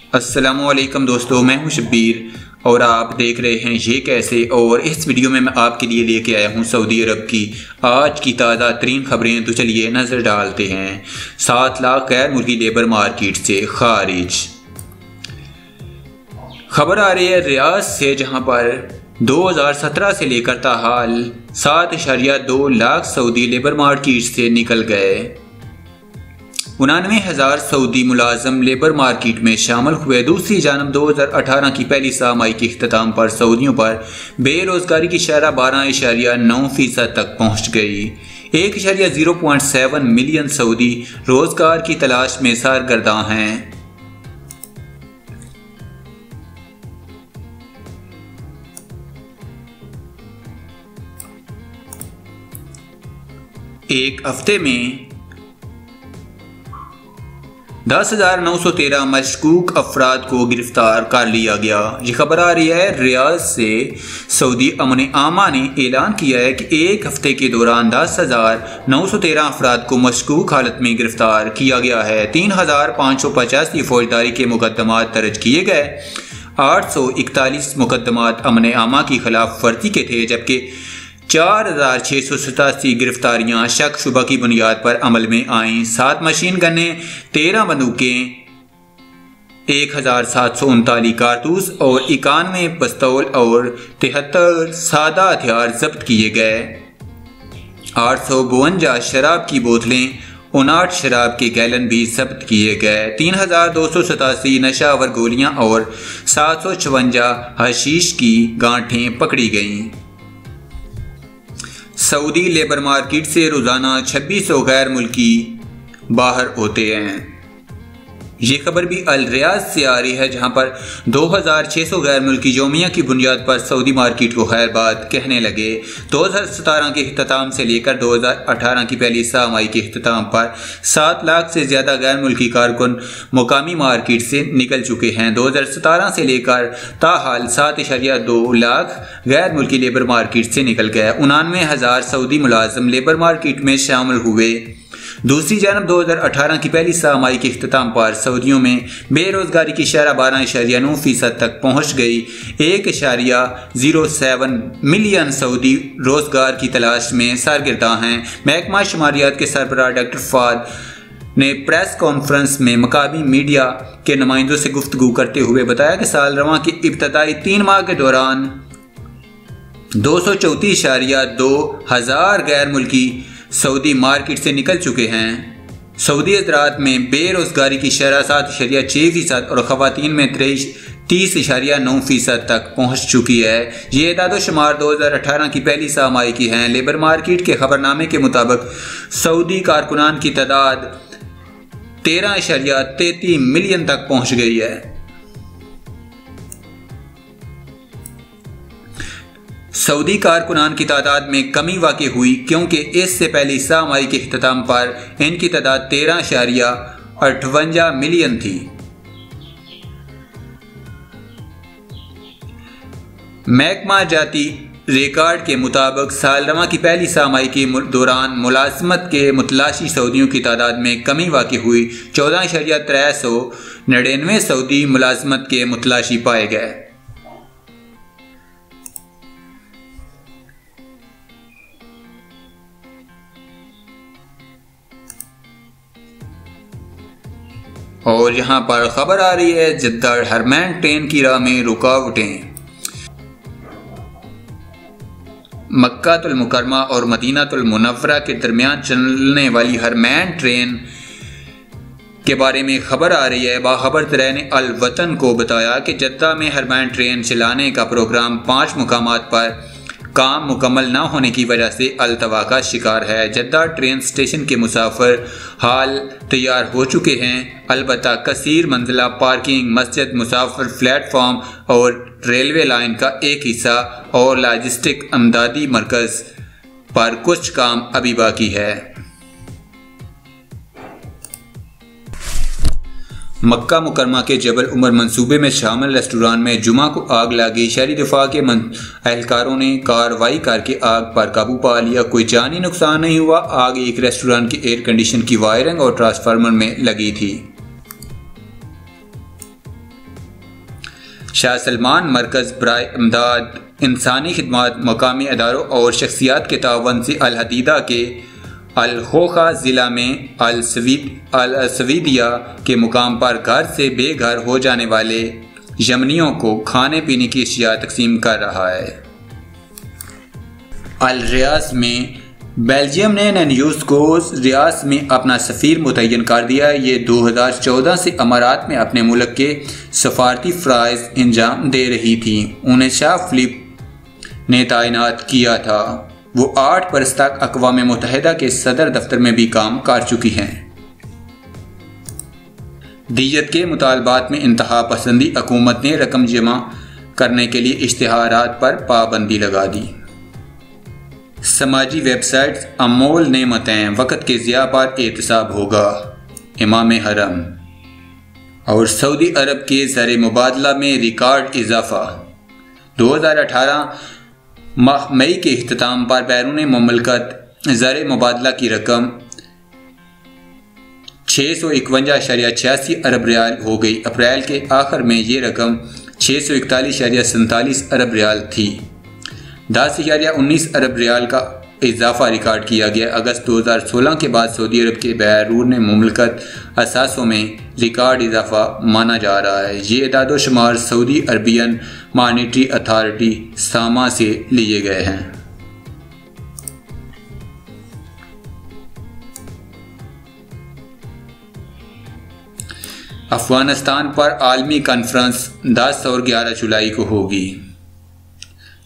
अस्सलामुअलैकुम दोस्तों, मैं हूं शब्बीर और आप देख रहे हैं ये कैसे। और इस वीडियो में मैं आपके लिए लेके आया हूं सऊदी अरब की आज की ताज़ा तरीन खबरें। तो चलिए नज़र डालते हैं। 7 लाख गैर मुल्की लेबर मार्केट से खारिज। खबर आ रही है रियाद से, जहां पर 2017 से लेकर ताहाल 7.2 लाख सऊदी लेबर मार्केट से निकल गए। 99,000 सऊदी मुलाजम लेबर मार्केट में शामिल हुए। दूसरी जानब 2018 की पहली सामाही के इख्तिताम पर सऊदियों पर बेरोजगारी की शरह 12.9% तक पहुँच गई। 1.07 मिलियन सऊदी रोजगार की तलाश में सरगर्दा हैं। एक हफ्ते में 10,913 मशकूक अफराद को गिरफ्तार कर लिया गया। ये खबर आ रही है रियाद से। सऊदी अमन आमा ने ऐलान किया है कि एक हफ्ते के दौरान 10,913 अफराद को मशकूक हालत में गिरफ्तार किया गया है। 3,585 फौजदारी के मुकदमात दर्ज किए गए। 841 मुकदमात अमन आमा की खिलाफ वर्जी के थे, जबकि 4,687 गिरफ्तारियां शक शुबा की बुनियाद पर अमल में आईं। 7 मशीन गनें, 13 बंदूकें, 1,739 कारतूस और 91 पिस्तौल और 73 सादा हथियार जब्त किए गए। 852 शराब की बोतलें, 59 शराब के गैलन भी जब्त किए गए। 3,287 नशावर गोलियां और 756 हशीश की गांठें पकड़ी गईं। सऊदी लेबर मार्केट से रोज़ाना 2600 गैर मुल्की बाहर होते हैं। ये खबर भी अल रियाद से आ रही है, जहां पर 2,600 गैर मुल्की योमिया की बुनियाद पर सऊदी मार्केट को खैरबाद कहने लगे। 2017 के इख्तिताम से लेकर 2018 की पहली सामाही के इख्तिताम पर 7 लाख से ज़्यादा गैर मुल्की कारकुन मुकामी मार्केट से निकल चुके हैं। 2017 से लेकर ताहाल 7.2 लाख गैर मुल्की लेबर मार्केट से निकल गए। 99,000 सऊदी मुलाजम लेबर मार्केट में शामिल हुए। दूसरी जानब 2018 की पहली सामाही के इख्तिताम पर सऊदियों में बेरोजगारी की शरह 12.9% तक पहुँच गई। 1.07 मिलियन सऊदी रोजगार की तलाश में सरगर्दा हैं। महकमा शुमारियात के सरबराह डॉक्टर फाद ने प्रेस कॉन्फ्रेंस में मकामी मीडिया के नुमाइंदों से गुफ्तगू करते हुए बताया कि साल रवां की इब्तदाई 3 माह के दौरान 234.2 हज़ार गैर मुल्की सऊदी मार्केट से निकल चुके हैं। सऊदी हज़रात में बेरोजगारी की शरह 7.6% और ख़वातीन में 30.9% तक पहुँच चुकी है। ये इदाद शुमार 2018 की पहली सामाही की हैं। लेबर मार्केट के खबरनामे के मुताबिक सऊदी कारकुनान की तादाद 13.33 मिलियन तक पहुँच गई है। सऊदी कारकुनान की तादाद में कमी वाक़ई हुई, क्योंकि इससे पहली सामाही के इख्तिताम पर इनकी तादाद 13.58 मिलियन थी। महकमा जाती रिकॉर्ड के मुताबिक साल रवां की पहली सामाही के दौरान मुलाजमत के मुतलाशी सऊदियों की तादाद में कमी वाक़ई हुई। 14.399 सऊदी मुलाजमत के मुतलाशी पाए गए। और यहाँ पर खबर आ रही है जद्दा हरमैन ट्रेन की राह में रुकावटें। मक्कातुल मुकरमा और मदीनातुल मुनव्वरा के दरमियान चलने वाली हरमैन ट्रेन के बारे में खबर आ रही है। बाखबर तरीन अल वतन को बताया कि जद्दा में हरमैन ट्रेन चलाने का प्रोग्राम 5 मुकामात पर काम मुकम्मल न होने की वजह से अल्तवा का शिकार है। जद्दा ट्रेन स्टेशन के मुसाफिर हाल तैयार हो चुके हैं, अलबत्ता कसीर मंजिला पार्किंग, मस्जिद, मुसाफिर प्लेटफॉर्म और रेलवे लाइन का एक हिस्सा और लॉजिस्टिक अमदादी मरकज़ पर कुछ काम अभी बाकी है। मक्का मुकरमा के जबल उमर मंसूबे में शामिल रेस्टोरेंट में जुमा को आग लगी। शहरी दिफा के एहलकारों ने कार्रवाई करके आग पर काबू पा लिया। कोई जानी नुकसान नहीं हुआ। आग एक रेस्टोरेंट के एयर कंडीशन की वायरिंग और ट्रांसफार्मर में लगी थी। शाह सलमान मरकज़ बराए इमदाद इंसानी खिदमात मकामी अदारों और शख्सियात के तावन से अल हदीदा के अल खोखा ज़िला में अल सवीदिया के मुकाम पर घर से बेघर हो जाने वाले यमनियों को खाने पीने की अशिया तकसीम कर रहा है। अल रियाज में बेल्जियम ने नैन्यूज़ को रियाज में अपना सफ़ीर मुतय्यन कर दिया। ये 2014 से अमारात में अपने मुल्क के सफारती फ़राइज़ अंजाम दे रही थी। उन्हें शाह फिलिप ने तैनात किया था। वो 8 बरस तक अक़वाम मुत्तहिदा के सदर दफ्तर में भी काम कर चुकी हैं। दियत के मुतालबात में इंतहा पसंदी हुकूमत ने रकम जमा करने के लिए इश्तिहारात पर पाबंदी लगा दी। समाजी वेबसाइट्स अमोल नेमतें वक़्त के ज़िया पर एहतसाब होगा। इमाम हरम और सऊदी अरब के ज़र मुबादला में रिकॉर्ड इजाफा। 2018 माह मई के इख्तिताम पर बैरून मुमलकत ज़र मुबादला की रकम 651.86 अरब रियाल हो गई। अप्रैल के आखिर में ये रकम 641.47 अरब रियाल थी। 10.19 अरब रियाल का इजाफा रिकॉर्ड किया गया। अगस्त 2016 के बाद सऊदी अरब के बैरून मुमलकत असासों में रिकॉर्ड इजाफा माना जा रहा है। ये इदादो शुमार सऊदी अरबियन मॉनिटरी अथॉरिटी सामा से लिए गए हैं। अफगानिस्तान पर आलमी कॉन्फ्रेंस 10 और 11 जुलाई को होगी।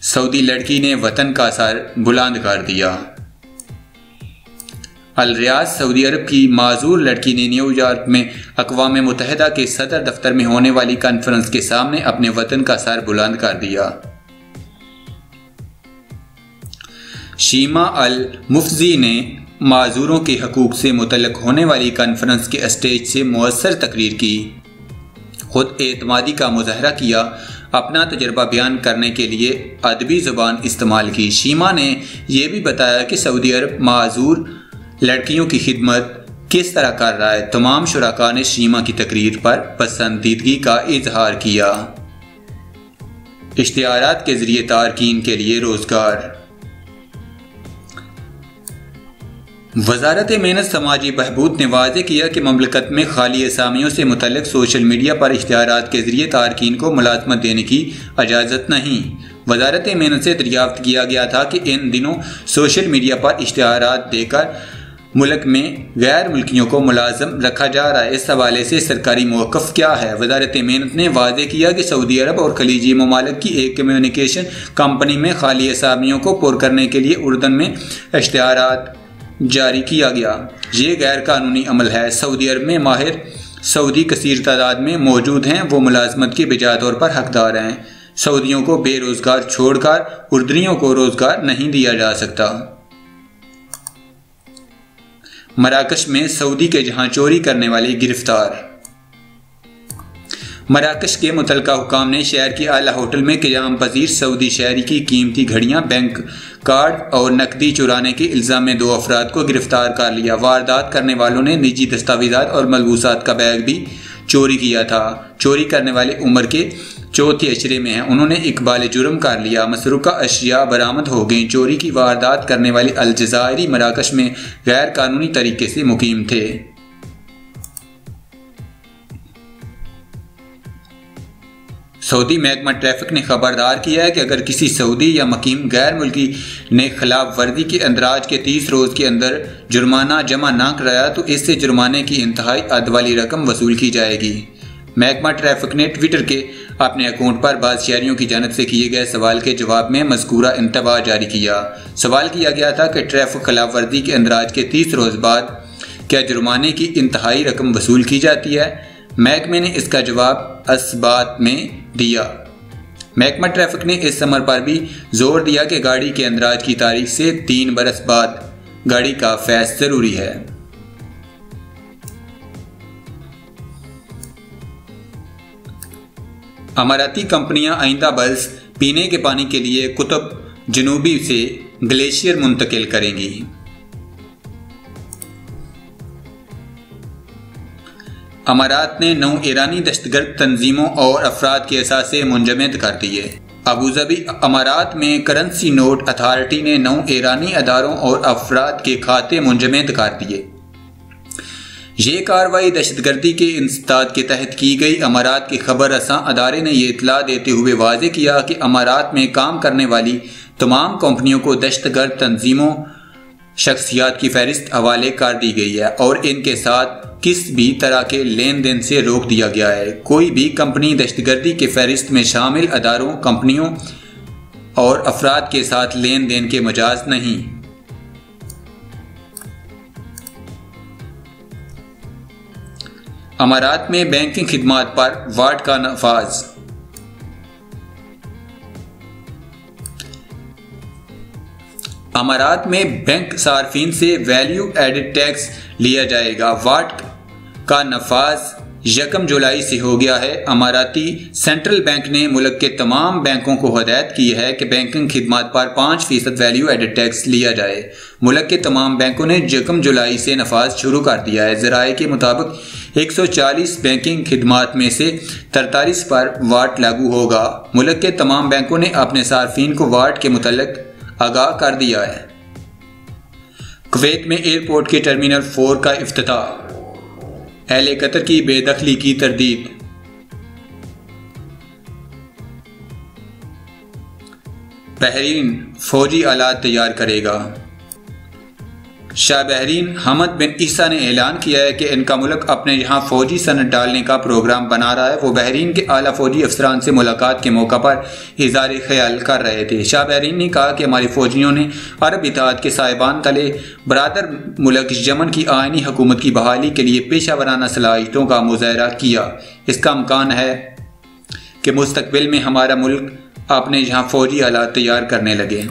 सऊदी लड़की ने वतन का सर बुलंद कर दिया। अल रियाज सऊदी अरब की माजूर लड़की ने न्यूयॉर्क में अक़वाम मुत्तहिदा के सदर दफ्तर में होने वाली कॉन्फ्रेंस के सामने अपने वतन का सर बुलंद कर दिया। शीमा अल मुफ्जी ने माजूरों के हकूक़ से मुतल्लिक़ होने वाली कॉन्फ्रेंस के स्टेज से मुअस्सर तकरीर की, खुद एतमादी का मुज़ाहरा किया, अपना तजर्बा बयान करने के लिए अदबी ज़ुबान इस्तेमाल की। शीमा ने यह भी बताया कि सऊदी अरब माजूर लड़कियों की खिदमत किस तरह कर रहा है। तमाम शुराका ने शीमा की तकरीर पर पसंदीदगी का इजहार किया। इश्तिहारात के ज़रिए तारकीन के लिए रोज़गार। वज़ारत मेहनत समाजी बहबूद ने वाज़ेह किया कि ममलकत में खाली असामियों से मुतल्लिक़ सोशल मीडिया पर इश्तिहारात के ज़रिए तारकीन को मुलाज़मत देने की इजाज़त नहीं। वज़ारत मेहनत से दरियाफ्त किया गया था कि इन दिनों सोशल मीडिया पर इश्तिहारात देकर मुल्क में गैर मुल्कियों को मुलाज़म रखा जा रहा है। इस हवाले से सरकारी मौक़िफ़ क्या है? वज़ारत मेहनत ने वाज़ेह किया कि सऊदी अरब और खलीजी ममालिक की एक कम्युनिकेशन कंपनी में खाली असामियों को पुर करने के लिए उर्दन में इश्तिहारात जारी किया गया। ये गैर कानूनी अमल है। सऊदी अरब में माहिर सऊदी कसीर तादाद में मौजूद हैं। वो मुलाजमत के बिजा तौर पर हकदार हैं। सऊदियों को बेरोज़गार छोड़कर उर्दनियों को रोज़गार नहीं दिया जा सकता। मराकश में सऊदी के जहां चोरी करने वाले गिरफ्तार। मराकश के मुतलका हुकाम ने शहर के आला होटल में क़याम पजीर सऊदी शहरी की कीमती घड़ियां, बैंक कार्ड और नकदी चुराने के इल्ज़ाम में 2 अफराद को गिरफ्तार कर लिया। वारदात करने वालों ने निजी दस्तावेज़ात और मलबूसात का बैग भी चोरी किया था। चोरी करने वाले उम्र के चौथे अशरे में हैं। उन्होंने इकबाल जुर्म कर लिया। मसरूका अशिया बरामद हो गई। चोरी की वारदात करने वाले अलजायरी मराकश में गैर कानूनी तरीके से मुकीम थे। सऊदी महकमा ट्रैफिक ने खबरदार किया है कि अगर किसी सऊदी या मकीम गैर मुल्की ने खिलाफ वर्दी के अंदराज के 30 रोज़ के अंदर जुर्माना जमा ना कराया तो इससे जुर्माने की इंतहाई अद वाली रकम वसूल की जाएगी। महकमा ट्रैफिक ने ट्विटर के अपने अकाउंट पर बाद शहरियों की जानब से किए गए सवाल के जवाब में मज़कूरा इंतबाह जारी किया। सवाल किया गया था कि ट्रैफिक खिलाफ वर्दी के अंदराज के 30 रोज़ बाद क्या जुर्माने की इंतहाई रकम वसूल की जाती है। महकमे ने इसका जवाब असबात में दिया। महकमा ट्रैफिक ने इस अमर पर भी जोर दिया कि गाड़ी के अंदराज की तारीख से 3 बरस बाद गाड़ी का फैज़ ज़रूरी है। अमाराती कंपनियां आइंदा बल्स पीने के पानी के लिए कुतुब जनूबी से ग्लेशियर मुंतकिल करेंगी। अमारात ने 9 ईरानी दहशतगर्द तंजीमों और अफराद के असासे मुंजमद कर दिए। अबूधाबी अमारात में करेंसी नोट अथॉरिटी ने 9 ईरानी अदारों और अफराद के खाते मुंजमद कर दिए। ये कार्रवाई दहशतगर्दी के इंसदाद के तहत की गई। अमारात के खबर रसां अदारे ने यह इतला देते हुए वाजे किया कि अमारात में काम करने वाली तमाम कंपनियों को दहशतगर्द तंजीमों शख्सियात की फहरिस्त हवाले कर दी गई है और इनके साथ किस भी तरह के लेन देन से रोक दिया गया है। कोई भी कंपनी दहशतगर्दी के फहरिस्त में शामिल अदारों, कंपनियों और अफराद के साथ लेन देन के मजाज नहीं। अमारात में बैंकिंग खिदमात पर वाट का नफाज। अमारात में बैंक सार्फिन से वैल्यू एडिड टैक्स लिया जाएगा। वाट का नफाज 1 जुलाई से हो गया है। अमाराती सेंट्रल बैंक ने मुल्क के तमाम बैंकों को हदायत की है कि बैंकिंग खिदमात पर 5% वैल्यू एडिड टैक्स लिया जाए। मुल्क के तमाम बैंकों ने 1 जुलाई से नफाज शुरू कर दिया है। ज़राए के मुताबिक 140 बैंकिंग खिदमात में से 43 पर वाट लागू होगा। मुल्क के तमाम बैंकों ने अपने सार्फिन को वाट के मुतल्लिक आगाह कर दिया है। कुवैत में एयरपोर्ट के टर्मिनल 4 का इफ्तिताह। अहले कतर की बेदखली की तरदीद। बहरीन फौजी आलात तैयार करेगा। शाह बहरीन हमद बिन ईसा ने ऐलान किया है कि इनका मुल्क अपने यहाँ फौजी सनद डालने का प्रोग्राम बना रहा है। वो बहरीन के आला फौजी अफसरान से मुलाकात के मौका पर इज़हार ख्याल कर रहे थे। शाह बहरीन ने कहा कि हमारी फौजियों ने अरब इत्तेहाद के साहिबान तले बरादर मुल्क यमन की आइनी हुकूमत की बहाली के लिए पेशा वराना सलाहियतों का मुजाहरा किया। इसका अमकान है कि मुस्तकबिल में हमारा मुल्क अपने यहाँ फौजी आलात तैयार करने लगे।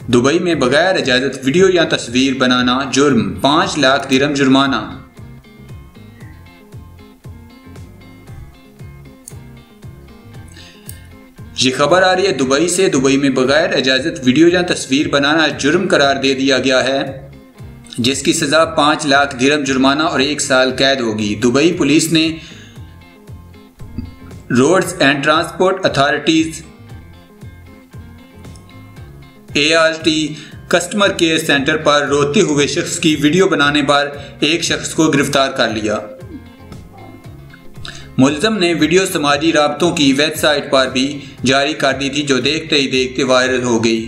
दुबई में बगैर इजाजत वीडियो या तस्वीर बनाना जुर्म, 5 लाख दिरहम जुर्माना। ये खबर आ रही है दुबई से। दुबई में बगैर इजाजत वीडियो या तस्वीर बनाना जुर्म करार दे दिया गया है, जिसकी सजा 5 लाख दिरहम जुर्माना और 1 साल कैद होगी। दुबई पुलिस ने roads and transport authorities ART customer care centre पर रोते हुए शख्स की वीडियो बनाने पर एक शख्स को गिरफ्तार कर लिया। मुल्ज़म ने वीडियो समाजी राबतों की वेबसाइट पर भी जारी कर दी थी, जो देखते ही देखते वायरल हो गई।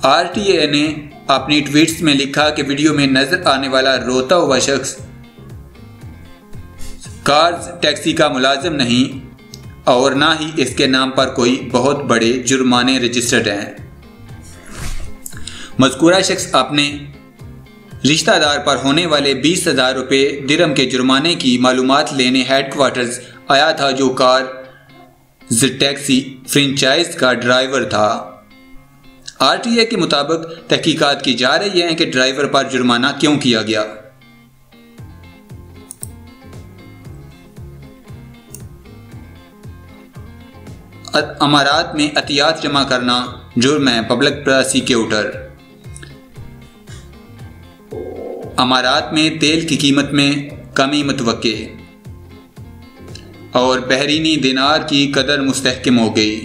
RTA ने अपनी ट्वीट्स में लिखा कि वीडियो में नजर आने वाला रोता हुआ शख्स कार्स टैक्सी का मुलाजिम नहीं और ना ही इसके नाम पर कोई बहुत बड़े जुर्माने रजिस्टर्ड हैं। मज़कूरा शख्स अपने रिश्तेदार पर होने वाले 20,000 रुपये दिरहम के जुर्माने की मालूमात लेने हेडक्वार्टर्स आया था, जो कार टैक्सी फ्रेंचाइज का ड्राइवर था। RTA के मुताबिक तहकीकात की जा रही है कि ड्राइवर पर जुर्माना क्यों किया गया। अमारात में अतियात जमा करना जुर्म है, पब्लिक प्रोसिक्यूटर। अमारात में तेल की कीमत में कमी मुतवक्के और बहरीनी दिनार की कदर मुस्तहकम हो गई।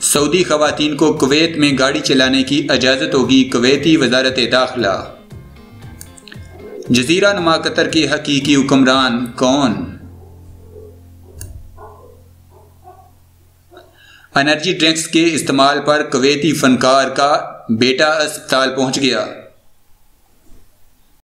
सऊदी खवातीन को कुवैत में गाड़ी चलाने की इजाज़त होगी, कुवैती वज़ारत दाखिला। जज़ीरा नुमा कतर के हकीकी हुक्मरान कौन? एनर्जी ड्रिंक्स के इस्तेमाल पर कुवैती फनकार का बेटा अस्पताल पहुंच गया।